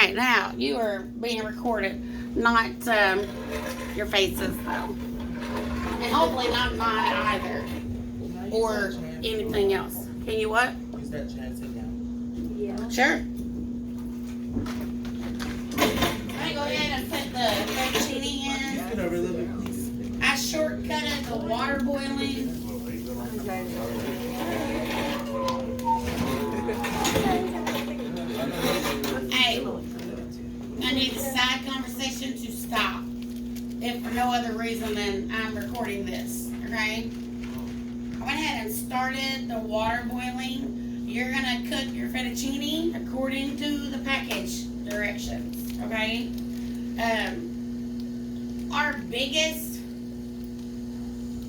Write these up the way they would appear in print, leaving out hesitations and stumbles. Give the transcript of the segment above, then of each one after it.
Alright, now, you are being recorded, not your faces, though. And hopefully not mine either. Or anything else. Can you what? Use that chair, sit down. Yeah. Sure. Let me go ahead and put the fettuccine in. Get over a little bit, please. I shortcutted the water boiling. Hey, I need the side conversation to stop. If for no other reason than I'm recording this, okay? I went ahead and started the water boiling. You're gonna cook your fettuccine according to the package directions, okay? Our biggest,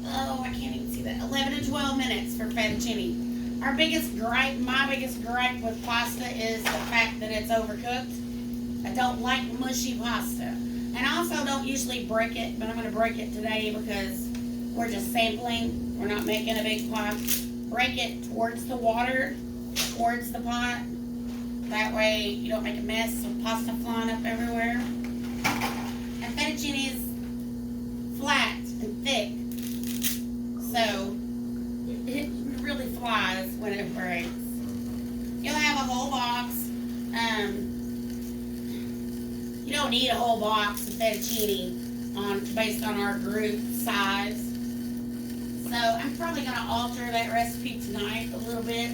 I can't even see that, 11 to 12 minutes for fettuccine. Our biggest gripe, my biggest gripe with pasta is the fact that it's overcooked. I don't like mushy pasta. And I also don't usually break it, but I'm going to break it today because we're just sampling. We're not making a big pot. Break it towards the water, towards the pot. That way you don't make a mess with pasta flying up everywhere. And fettuccine is flat and thick. So it really flies when it breaks. You'll have a whole box. You don't need a whole box of fettuccine based on our group size. So I'm probably going to alter that recipe tonight a little bit.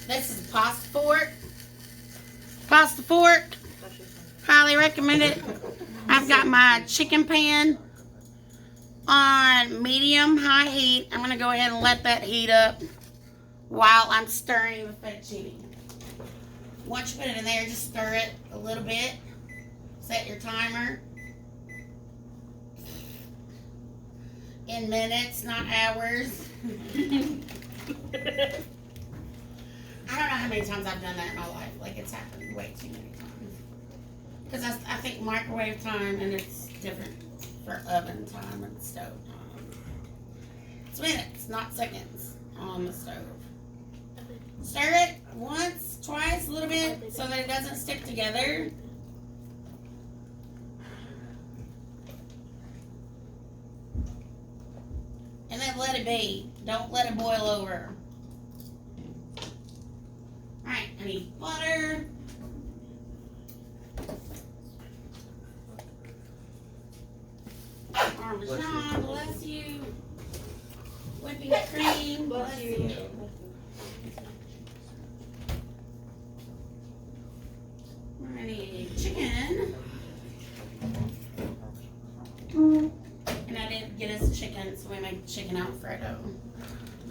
This is pasta fork. Pasta fork. Highly recommend it. I've got my chicken pan on medium-high heat. I'm going to go ahead and let that heat up while I'm stirring the fettuccine. Once you put it in there, just stir it a little bit. Set your timer. In minutes, not hours. I don't know how many times I've done that in my life. Like, it's happened way too many times. Because I think microwave time, and it's different for oven time and stove time. It's minutes, not seconds on the stove. Stir it once, twice, a little bit, so that it doesn't stick together. And then let it be. Don't let it boil over. Alright, I need butter. Parmesan, bless you. Whipping cream, bless you. I need chicken. And I didn't get us chicken, so we make chicken Alfredo.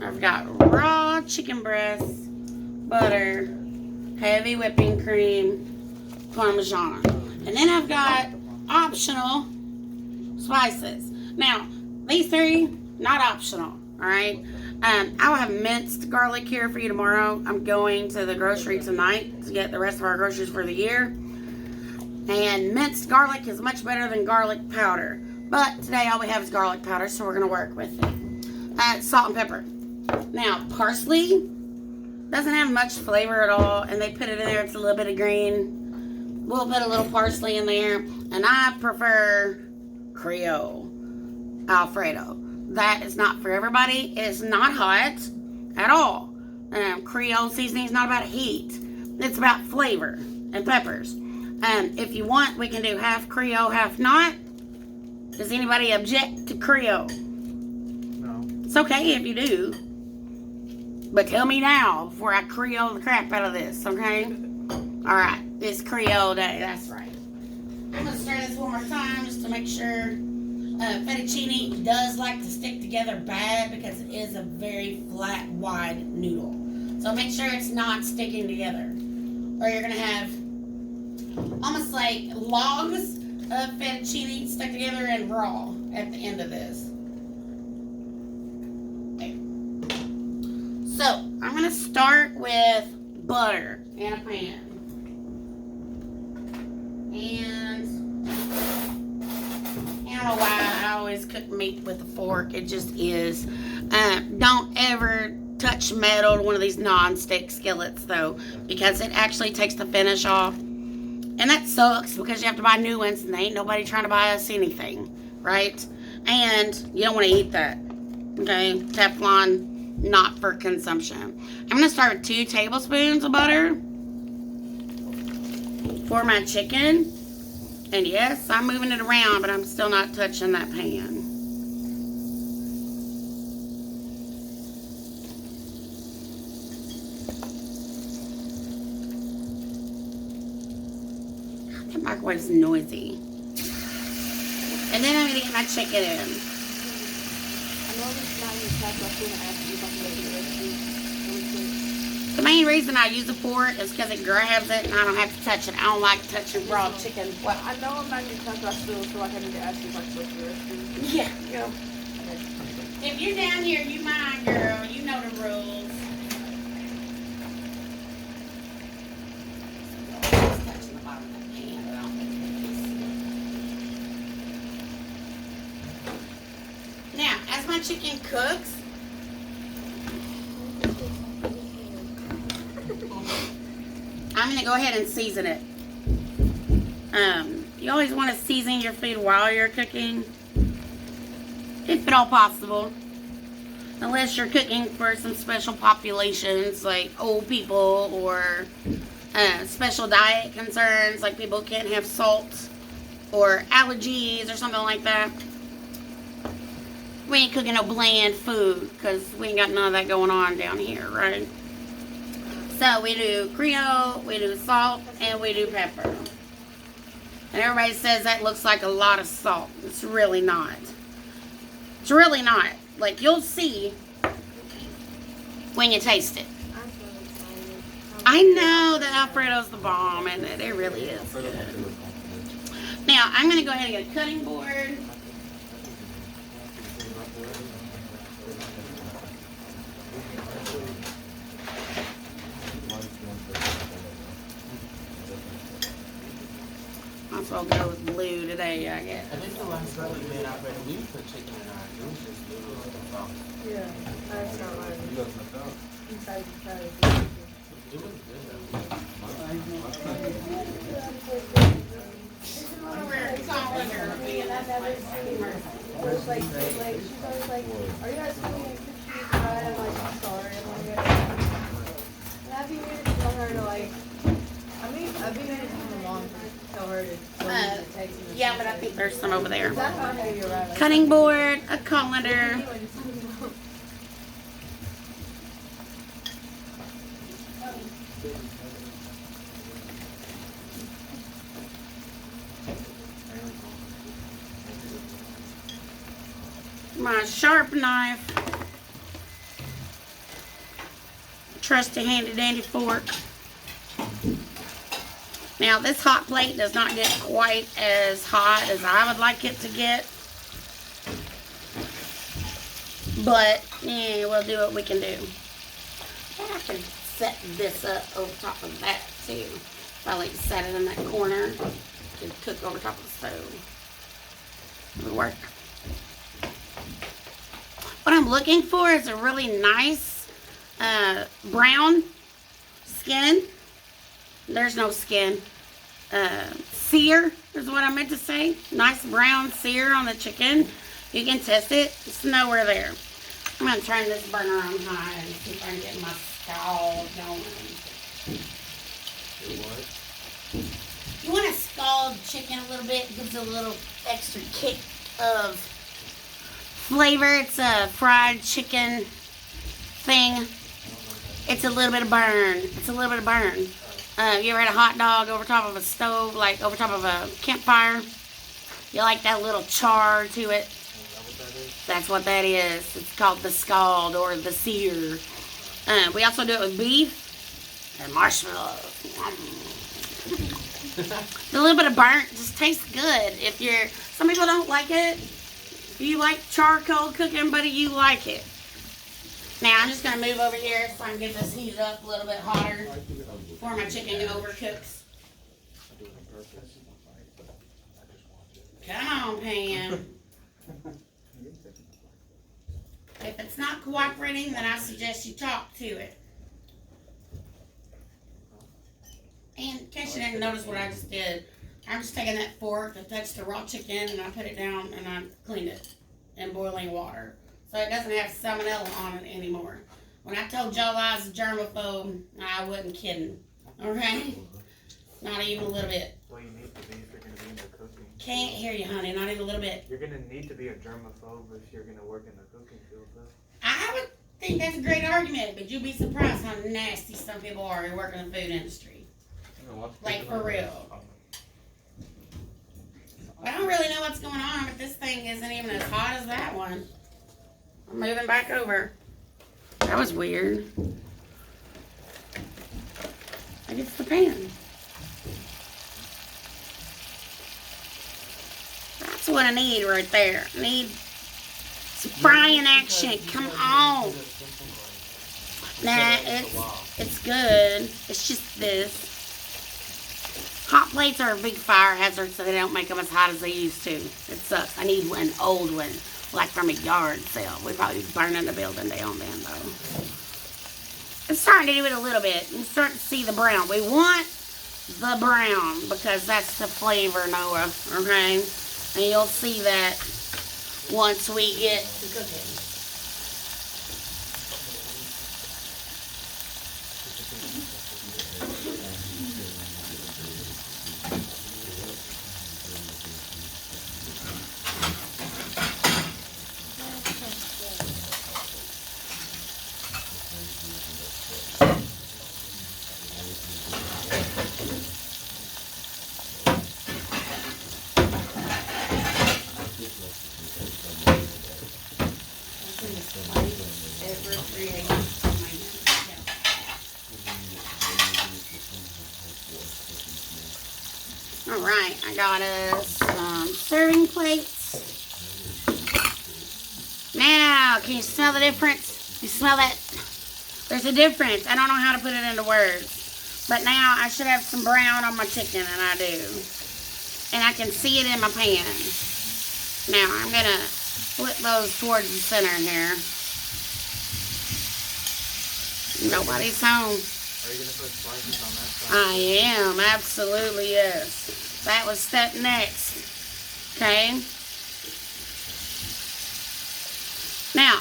I've got raw chicken breasts, butter, heavy whipping cream, Parmesan. And then I've got optional spices. Now, these three, not optional, alright? I'll have minced garlic here for you tomorrow. I'm going to the grocery tonight to get the rest of our groceries for the year. And minced garlic is much better than garlic powder. But today all we have is garlic powder, so we're going to work with it. Salt and pepper. Now, parsley doesn't have much flavor at all, and they put it in there. It's a little bit of green. We'll put a little parsley in there, and I prefer Creole Alfredo. That is not for everybody. It's not hot at all. Creole seasoning is not about heat. It's about flavor and peppers. If you want, we can do half Creole, half not. Does anybody object to Creole? No. It's okay if you do. But tell me now before I Creole the crap out of this, okay? Alright, it's Creole day, that's right. I'm going to stir this one more time just to make sure. Fettuccine does like to stick together bad because it is a very flat, wide noodle. So make sure it's not sticking together. Or you're going to have almost like logs of fettuccine stuck together and raw at the end of this. Okay. So, I'm going to start with butter in a pan. And I don't know why I always cook meat with a fork. It just is. Don't ever touch metal to one of these non-stick skillets though, because it actually takes the finish off. And that sucks because you have to buy new ones and ain't nobody trying to buy us anything, right? And you don't want to eat that. Okay? Teflon, not for consumption. I'm going to start with 2 tablespoons of butter for my chicken. And yes, I'm moving it around, but I'm still not touching that pan. The microwave's noisy. And then I'm going to get my chicken in. The main reason I use a fork is because it grabs it and I don't have to touch it. I don't like touching raw chicken. Well, I know I'm not going to talk about still, so I need to ask you if I can look your recipe. Yeah, go. If you're down here, you mind, girl. You know the rules. Touching the bottom of the pan, but I don't think it is. Now, as my chicken cooks, I'm going to go ahead and season it. You always want to season your food while you're cooking, if at all possible. Unless you're cooking for some special populations like old people or special diet concerns, like people can't have salt or allergies or something like that. We ain't cooking no bland food because we ain't got none of that going on down here, right? So we do Creole, we do salt, and we do pepper. And everybody says that looks like a lot of salt. It's really not. It's really not. Like, you'll see when you taste it. I know that Alfredo's the bomb, and it really is good. Now, I'm going to go ahead and get a cutting board. Might as well go with blue today, I guess. I think the last time we made Alfredo, we put chicken in ours. It was just noodles and salt. Yeah, that's not right. You guys messed up. Inside the side. It was good though. She's always like, are you guys coming in cookies? And I'm like, I'm sorry, I'm only gonna. And I've been meaning to tell her to like, I've been meaning to come along to tell her to text me. Yeah, but I think there's some over there. That's how I know you're right. Cutting board, a colander. My sharp knife. Trusty handy dandy fork. Now this hot plate does not get quite as hot as I would like it to get. But, yeah, we'll do what we can do. I can set this up over top of that too. I like to set it in that corner to cook over top of the stove. It'll work. What I'm looking for is a really nice brown skin. There's no skin. Sear is what I meant to say. Nice brown sear on the chicken. You can test it. It's nowhere there. I'm going to turn this burner on high and see if I can get my scald going. You want to scald chicken a little bit. It gives it a little extra kick of flavor. It's a fried chicken thing. It's a little bit of burn. It's a little bit of burn. You ever had a hot dog over top of a stove, like over top of a campfire? You like that little char to it? That's what that is. It's called the scald or the sear. We also do it with beef and marshmallows. A little bit of burnt just tastes good. If you're, some people don't like it. If you like charcoal cooking, buddy, you like it. Now I'm just gonna move over here so I can get this heated up a little bit hotter before my chicken overcooks. Come on, Pam. If it's not cooperating, then I suggest you talk to it. And in case you didn't notice what I just did, I'm just taking that fork that touched the raw chicken and I put it down and I cleaned it in boiling water. So it doesn't have salmonella on it anymore. When I told Joe I was a germaphobe, I wasn't kidding. Okay? Not even a little bit. Well, you need to be if you're going to be in the cooking. Can't hear you, honey. Not even a little bit. You're going to need to be a germaphobe if you're going to work in the cooking field, though. I would think that's a great argument, but you'd be surprised how nasty some people are who work in the food industry. Like, for real. I don't really know what's going on, but this thing isn't even as hot as that one. I'm moving back over. That was weird. I guess the pan. That's what I need right there. I need some frying action. Come on. Nah, it's good. It's just this. Hot plates are a big fire hazard, so they don't make them as hot as they used to. It sucks. I need an old one, like from a yard sale. We'd probably be burning the building down then, though. It's starting to do it a little bit. You start to see the brown. We want the brown because that's the flavor, Noah, okay? And you'll see that once we get to cooking. Alright, I got us some serving plates. Now, can you smell the difference? You smell that? There's a difference. I don't know how to put it into words. But now I should have some brown on my chicken, and I do. And I can see it in my pan. Now, I'm going to flip those towards the center here. Nobody's home. Are you going to put spices on that side? I am, absolutely, yes. That was step next. Okay. Now,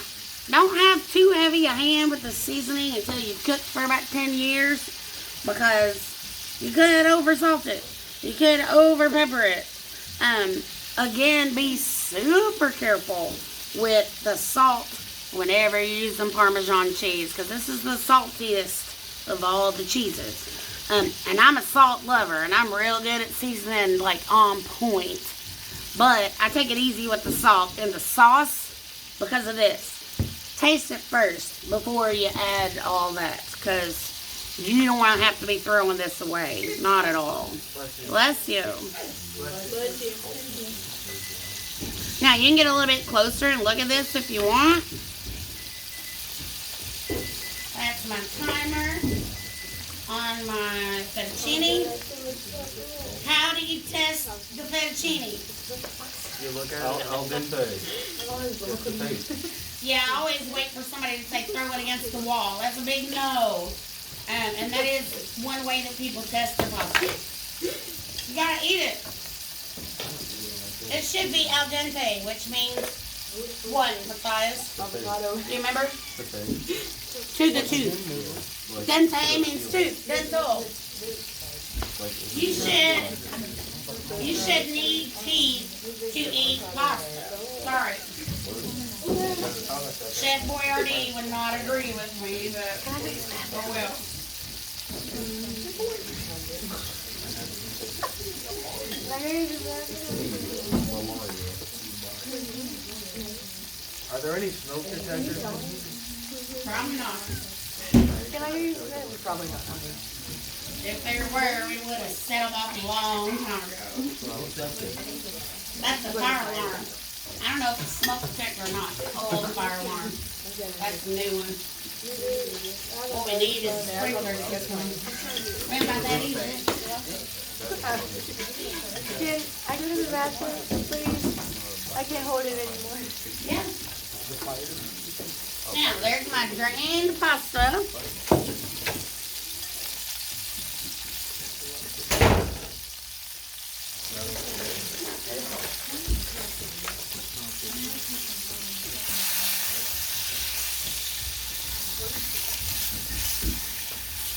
don't have too heavy a hand with the seasoning until you've cooked for about 10 years, because you could oversalt it. You could over pepper it. Again, be super careful with the salt whenever you're using Parmesan cheese, because this is the saltiest of all the cheeses. And I'm a salt lover, and I'm real good at seasoning, like, on point. But I take it easy with the salt and the sauce because of this. Taste it first before you add all that, because you don't want to have to be throwing this away. Not at all. Bless you. Bless you. Now, you can get a little bit closer and look at this if you want. That's my timer on my fettuccine. How do you test the fettuccine? You look at it. Al dente. What's the taste? Yeah, I always wait for somebody to say throw it against the wall. That's a big no. And that is one way that people test the pasta. You gotta eat it. It should be al dente, which means what, Matthias? Avocado. Do you remember? The taste. To the tooth. Dente means tooth. Dental. You should need teeth to eat pasta. Sorry. Chef Boyardee would not agree with me, but oh well. Are there any smoke detectors? Probably not. Can I use that? Probably not. If there were, we would have settled off a long time ago. That's a fire alarm. I don't know if it's smoke detector or not. Oh, the fire alarm. That's the new one. What we need is sprinklers at this one. What about that either? Can I go to the bathroom, please? I can't hold it anymore. Yeah. Now, there's my drained pasta.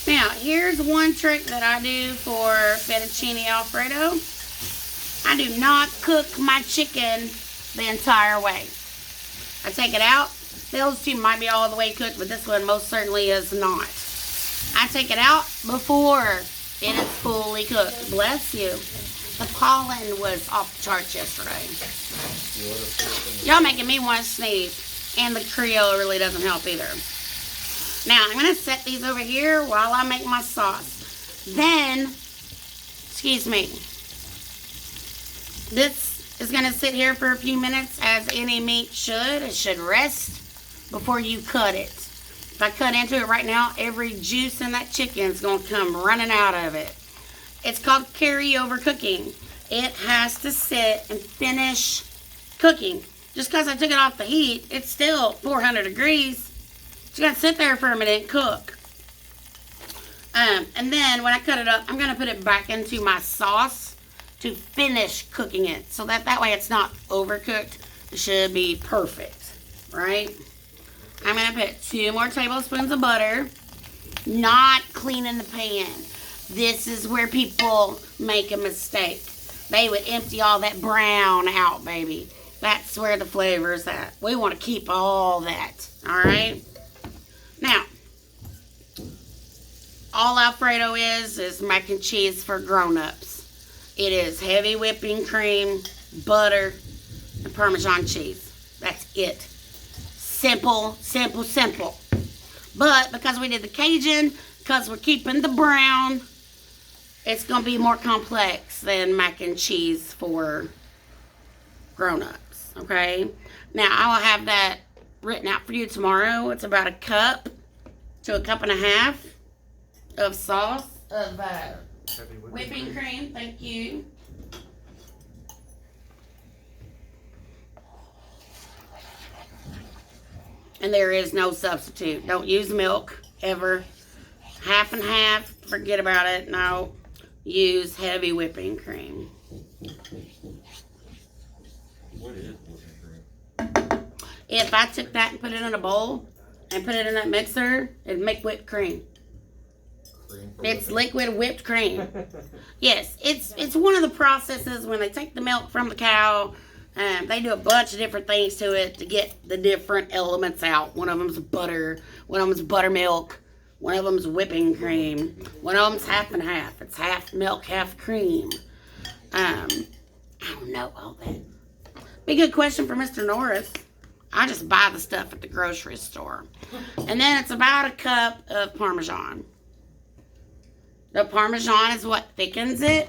Now, here's one trick that I do for Fettucine Alfredo. I do not cook my chicken the entire way. I take it out. Those two might be all the way cooked, but this one most certainly is not. I take it out before it is fully cooked. Bless you. The pollen was off the charts yesterday. Y'all making me want to sneeze. And the Creole really doesn't help either. Now, I'm going to set these over here while I make my sauce. Then, excuse me, this is going to sit here for a few minutes as any meat should. It should rest before you cut it. If I cut into it right now, every juice in that chicken is going to come running out of it. It's called carryover cooking. It has to sit and finish cooking. Just because I took it off the heat, it's still 400 degrees. It's got to sit there for a minute and cook. And then when I cut it up, I'm going to put it back into my sauce to finish cooking it. So that way it's not overcooked. It should be perfect, right? I'm going to put 2 more tablespoons of butter. Not cleaning the pan. This is where people make a mistake. They would empty all that brown out, baby. That's where the flavor is at. We want to keep all that, all right? Now, all Alfredo is mac and cheese for grown-ups. It is heavy whipping cream, butter, and Parmesan cheese. That's it. Simple, simple, simple. But because we did the Cajun, because we're keeping the brown, it's going to be more complex than mac and cheese for grown-ups, okay? Now, I will have that written out for you tomorrow. It's about 1 cup to 1.5 cups of sauce, of whipping cream. Thank you. And there is no substitute. Don't use milk, ever. Half and half, forget about it. No, use heavy whipping cream. What is whipping cream? If I took that and put it in a bowl and put it in that mixer, it'd make whipped cream. It's liquid whipped cream. Yes, it's one of the processes when they take the milk from the cow. They do a bunch of different things to it to get the different elements out. One of them's butter. One of them's buttermilk. One of them's whipping cream. One of them's half and half. It's half milk, half cream. I don't know all that. Be a good question for Mr. Norris. I just buy the stuff at the grocery store. And then it's about 1 cup of Parmesan. The Parmesan is what thickens it.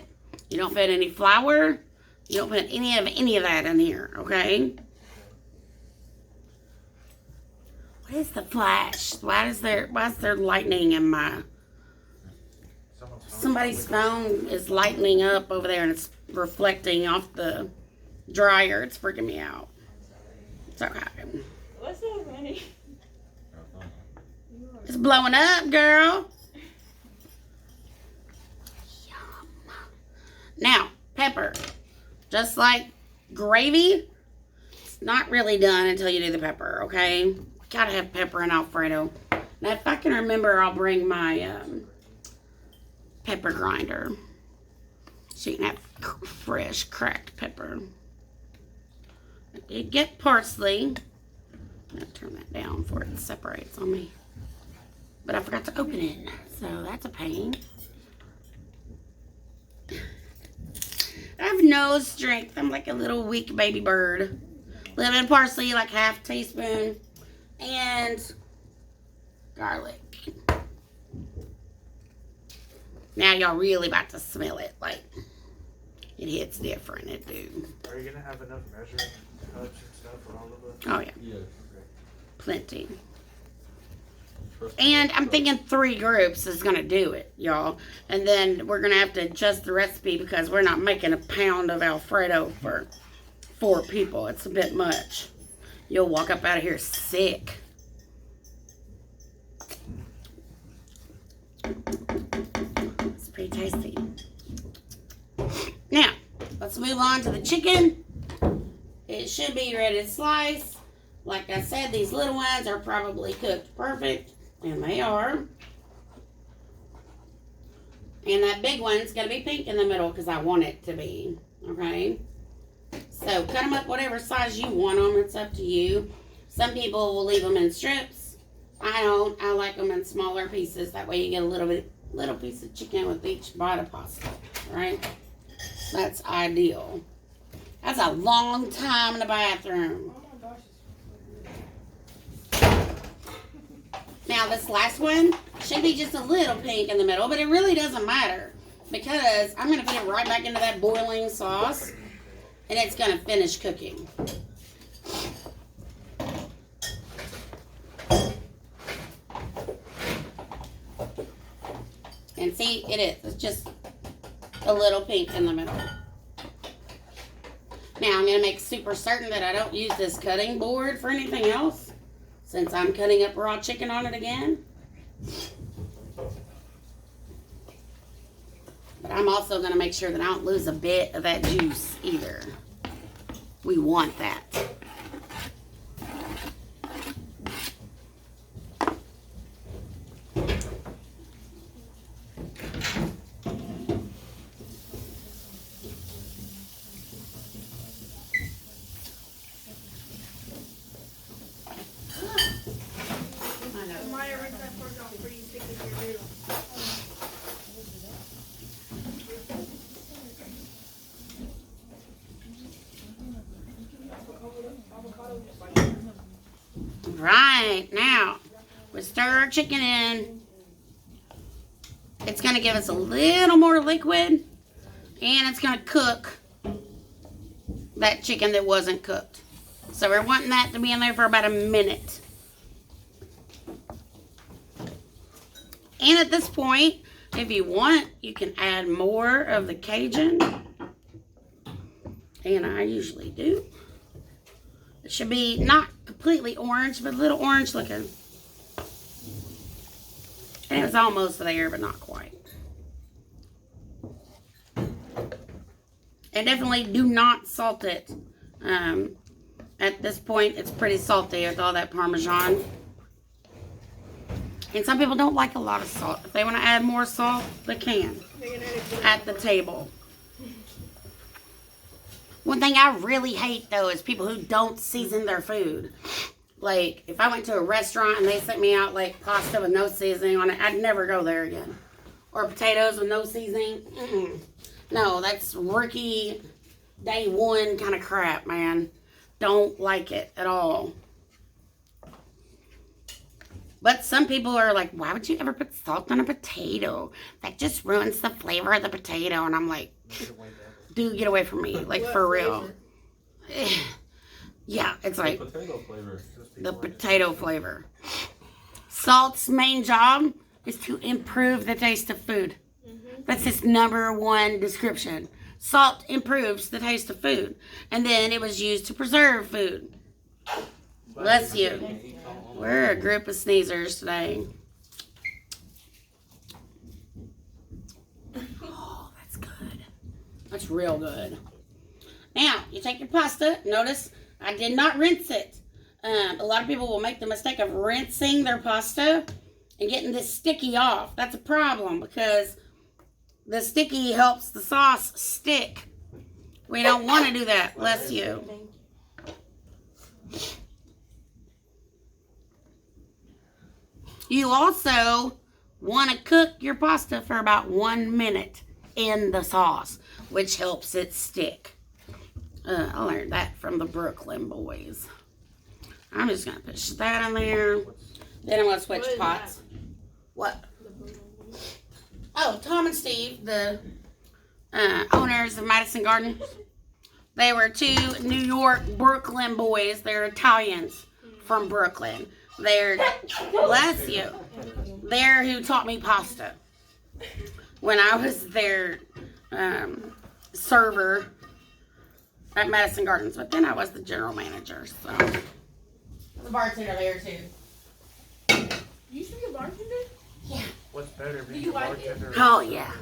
You don't put any flour. You don't put any of that in here, okay? What is the flash? Why is there lightning in my... Somebody's phone is lightening up over there and it's reflecting off the dryer. It's freaking me out. It's okay. What's so funny? It's blowing up, girl. Yum. Now, pepper. Just like gravy, it's not really done until you do the pepper, okay? We gotta have pepper in Alfredo. Now, if I can remember, I'll bring my pepper grinder. So you can have fresh, cracked pepper. I did get parsley. I'm gonna turn that down before it separates on me. But I forgot to open it, so that's a pain. I have no strength. I'm like a little weak baby bird. A little bit of parsley, like 1/2 teaspoon. And garlic. Now y'all really about to smell it. Like, it hits different. It do. Are you gonna have enough measuring cups and stuff for all of us? Oh, yeah. Yeah. Plenty. And I'm thinking 3 groups is going to do it, y'all. And then we're going to have to adjust the recipe because we're not making a pound of Alfredo for 4 people. It's a bit much. You'll walk up out of here sick. It's pretty tasty. let's move on to the chicken. It should be ready to slice. Like I said, these little ones are probably cooked perfect, and they are. And that big one's going to be pink in the middle because I want it to be. Okay? So cut them up whatever size you want them. It's up to you. Some people will leave them in strips. I don't. I like them in smaller pieces. That way you get a little piece of chicken with each bite of pasta. Right? That's ideal. That's a long time in the bathroom. Now this last one should be just a little pink in the middle, but it really doesn't matter because I'm going to put it right back into that boiling sauce and it's going to finish cooking. And see, it is. It's just a little pink in the middle. Now I'm going to make super certain that I don't use this cutting board for anything else since I'm cutting up raw chicken on it again. But I'm also going to make sure that I don't lose a bit of that juice either. We want that. Right, now we stir our chicken in. It's going to give us a little more liquid and it's going to cook that chicken that wasn't cooked. So we're wanting that to be in there for about a minute. And at this point, if you want, you can add more of the Cajun. And I usually do. It should be not completely orange, but a little orange looking. And it was almost there, but not quite. And definitely do not salt it. At this point, it's pretty salty with all that Parmesan. And some people don't like a lot of salt. If they want to add more salt, they can. At the table. One thing I really hate, though, is people who don't season their food. Like, if I went to a restaurant and they sent me out, like, pasta with no seasoning on it, I'd never go there again. Or potatoes with no seasoning. No, that's rookie day one kind of crap, man. Don't like it at all. But some people are like, why would you ever put salt on a potato? That just ruins the flavor of the potato. And I'm like, dude, get away from me. Like, for real. Yeah, it's like The potato flavor. the potato flavor. Salt's main job is to improve the taste of food. That's its #1 description. Salt improves the taste of food. And then it was used to preserve food. Bless you. We're a group of sneezers today. Oh, that's good. That's real good. Now, you take your pasta. Notice I did not rinse it. A lot of people will make the mistake of rinsing their pasta and getting this sticky off. That's a problem because the sticky helps the sauce stick. We don't want to do that. Bless you. You also want to cook your pasta for about 1 minute in the sauce, which helps it stick. I learned that from the Brooklyn boys. I'm just going to push that in there. Then I'm going to switch pots. What? Oh, Tom and Steve, the owners of Madison Gardens. They were 2 New York Brooklyn boys. They're Italians from Brooklyn. They're, bless you, they're who taught me pasta when I was their server at Madison Gardens. But then I was the general manager, so. The bartender there, too. You used to be a bartender? Yeah. What's better, Do being you a like it? bartender? Oh, yeah.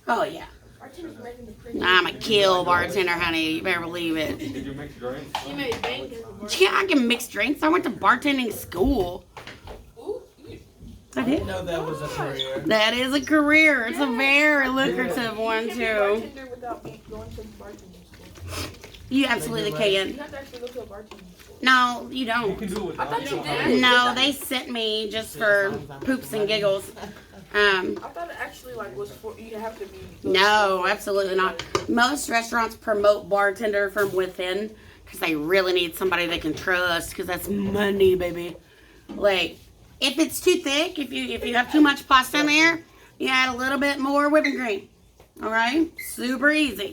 Oh, yeah. Bartender's making the pretty. I'm a kill bartender, honey. You better believe it. Did you mix drinks? She made bank as a bartender. Yeah, I can mix drinks. I went to bartending school. I I did. didn't know that was a career. That is a career. It's a very lucrative one, You can be a too. bartender without going to bartending school. You absolutely You can. have to actually go to a bartending school. No, you You don't. can do it I thought without you it. did. No, they sent me just for poops and giggles. I thought it actually like was for you have to be. No, absolutely not. Most restaurants promote bartender from within because they really need somebody they can trust because that's money, baby. Like, if it's too thick, if you have too much pasta in there, you add a little bit more whipping cream. All right? Super easy.